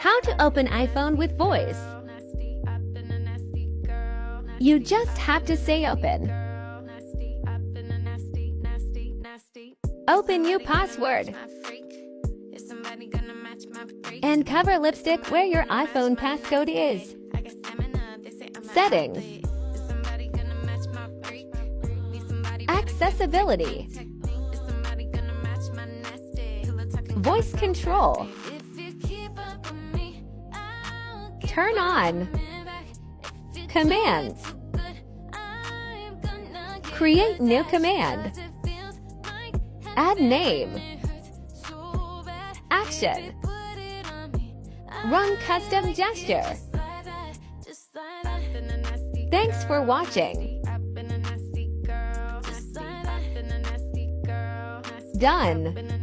How to open iPhone with voice. You just have to say open. Open new password. And cover lipstick where your iPhone passcode is. Settings. Accessibility. Voice control. Turn on. Commands. Create new command. Add name. Action. Run custom gesture. Thanks for watching. Done.